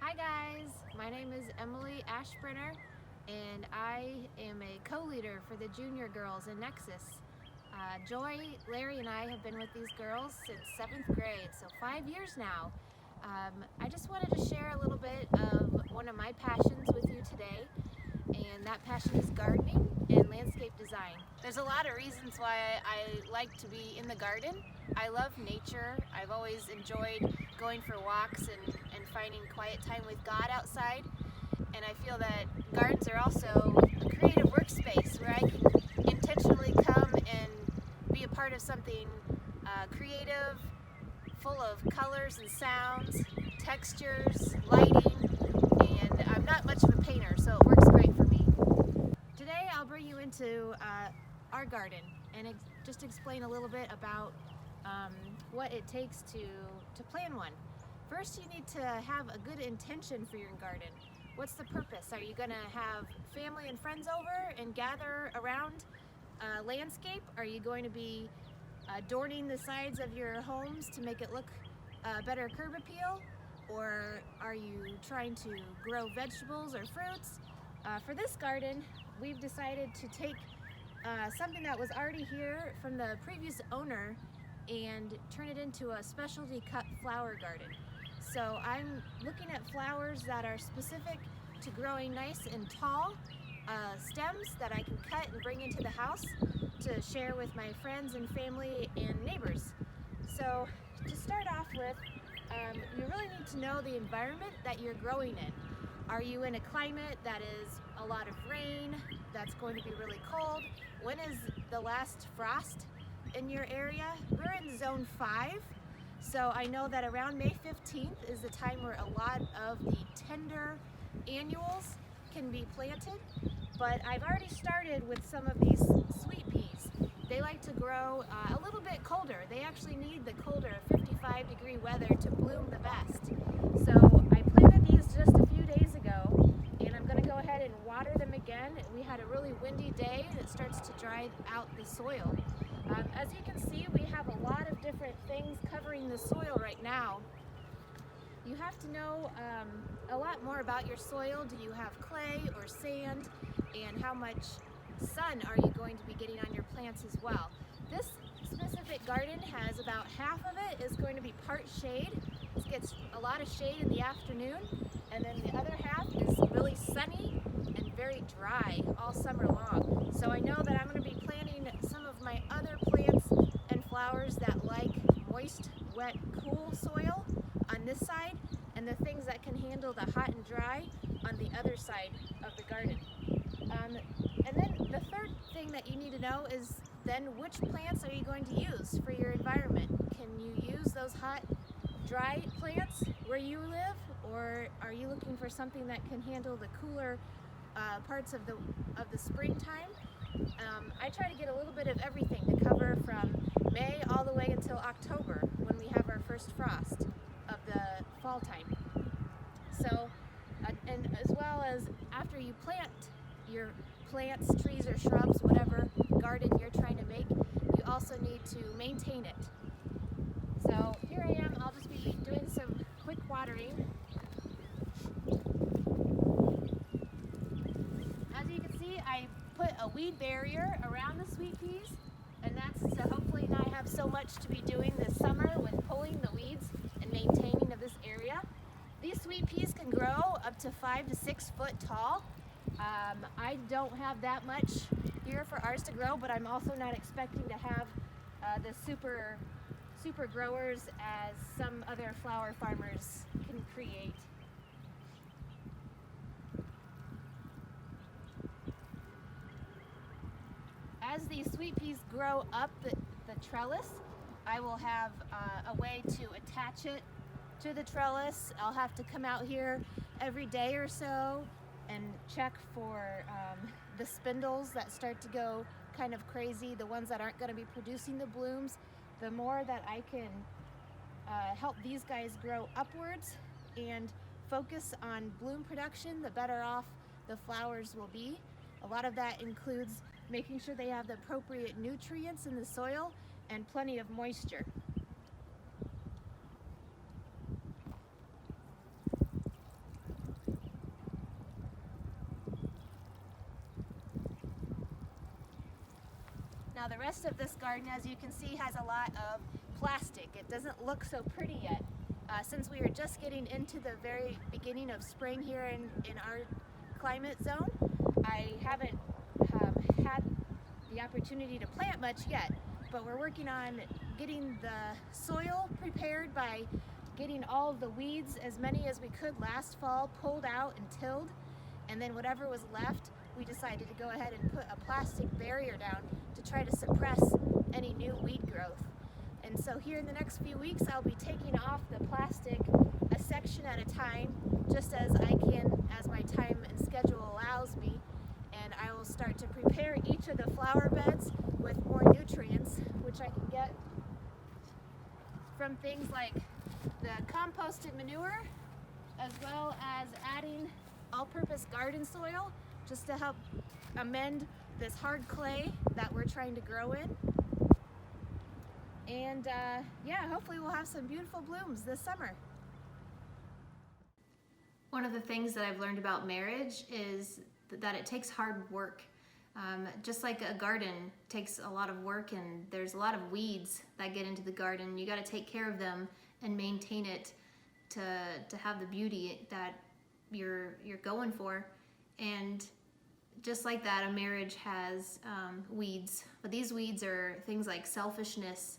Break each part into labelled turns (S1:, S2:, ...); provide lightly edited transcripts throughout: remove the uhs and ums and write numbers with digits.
S1: Hi guys, my name is Emily Ashbrenner and I am a co-leader for the junior girls in Nexus. Joy, Larry and I have been with these girls since 7th grade, so 5 years now. I just wanted to share a little bit of one of my passions with you today, and that passion is gardening and landscape design. There's a lot of reasons why I like to be in the garden. I love nature. I've always enjoyed going for walks and finding quiet time with God outside. And I feel that gardens are also a creative workspace where I can intentionally come and be a part of something creative, full of colors and sounds, textures, lighting, and I'm not much of a painter, so it works great for me. Today I'll bring you into our garden and just explain a little bit about what it takes to plan one. First, you need to have a good intention for your garden. What's the purpose? Are you going to have family and friends over and gather around a landscape? Are you going to be adorning the sides of your homes to make it look better curb appeal? Or are you trying to grow vegetables or fruits? For this garden, we've decided to take something that was already here from the previous owner and turn it into a specialty cut flower garden. So I'm looking at flowers that are specific to growing nice and tall stems that I can cut and bring into the house to share with my friends and family and neighbors. So to start off with, you really need to know the environment that you're growing in. Are you in a climate that is a lot of rain, that's going to be really cold? When is the last frost in your area? We're in zone 5. So I know that around May 15th is the time where a lot of the tender annuals can be planted, but I've already started with some of these sweet peas. They like to grow a little bit colder. They actually need the colder 55-degree weather to bloom the best. So I planted these just a few days ago, and I'm going to go ahead and water them again. We had a really windy day and it starts to dry out the soil. As you can see, we have a lot of different things covering the soil right now. You have to know a lot more about your soil. Do you have clay or sand? And how much sun are you going to be getting on your plants as well? This specific garden has about half of it is going to be part shade. It gets a lot of shade in the afternoon, and then the other half is really sunny and very dry all summer long. So I know that I'm going to be planting some of my other plants and flowers that like moist, wet, cool soil on this side, and the things that can handle the hot and dry on the other side of the garden. And then the third thing that you need to know is then which plants are you going to use for your environment? Can you use those hot, dry plants where you live, or are you looking for something that can handle the cooler parts of the springtime? I try to get a little bit of everything to cover from May all the way until October when we have our first frost of the fall time. So, and as well as after you plant your plants, trees, or shrubs, whatever garden you're trying to make, you also need to maintain it. So here I am, I'll just be doing some quick watering. As you can see, I put a weed barrier around the sweet peas, and that's to hopefully not have so much to be doing this summer with pulling the weeds and maintaining of this area. These sweet peas can grow up to 5 to 6 foot tall. I don't have that much here for ours to grow, but I'm also not expecting to have the super growers as some other flower farmers can create. As these sweet peas grow up the trellis, I will have a way to attach it to the trellis. I'll have to come out here every day or so and check for the spindles that start to go kind of crazy, the ones that aren't going to be producing the blooms. The more that I can help these guys grow upwards and focus on bloom production, the better off the flowers will be. A lot of that includes making sure they have the appropriate nutrients in the soil and plenty of moisture. Now the rest of this garden, as you can see, has a lot of plastic. It doesn't look so pretty yet. Since we are just getting into the very beginning of spring here in our climate zone, I haven't had the opportunity to plant much yet, but we're working on getting the soil prepared by getting all of the weeds, as many as we could last fall, pulled out and tilled, and then whatever was left, we decided to go ahead and put a plastic barrier down to try to suppress any new weed growth. And so here in the next few weeks, I'll be taking off the plastic a section at a time, just as I can, as my time and schedule allows me. And I will start to prepare each of the flower beds with more nutrients, which I can get from things like the composted manure, as well as adding all-purpose garden soil, just to help amend this hard clay that we're trying to grow in. And yeah, hopefully we'll have some beautiful blooms this summer. One of the things that I've learned about marriage is that it takes hard work. Just like a garden takes a lot of work, and there's a lot of weeds that get into the garden. You got to take care of them and maintain it to have the beauty that you're going for. And just like that, a marriage has weeds, but these weeds are things like selfishness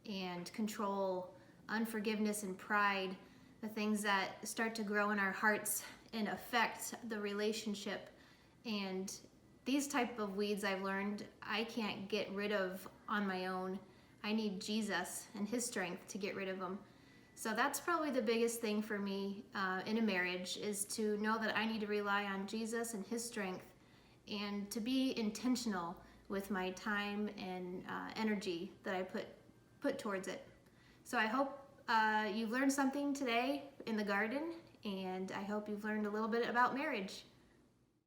S1: and control, unforgiveness and pride, the things that start to grow in our hearts and affect the relationship. And these type of weeds, I've learned, I can't get rid of on my own. I need Jesus and his strength to get rid of them. So that's probably the biggest thing for me in a marriage, is to know that I need to rely on Jesus and his strength, and to be intentional with my time and energy that I put towards it. So I hope you've learned something today in the garden, and I hope you've learned a little bit about marriage.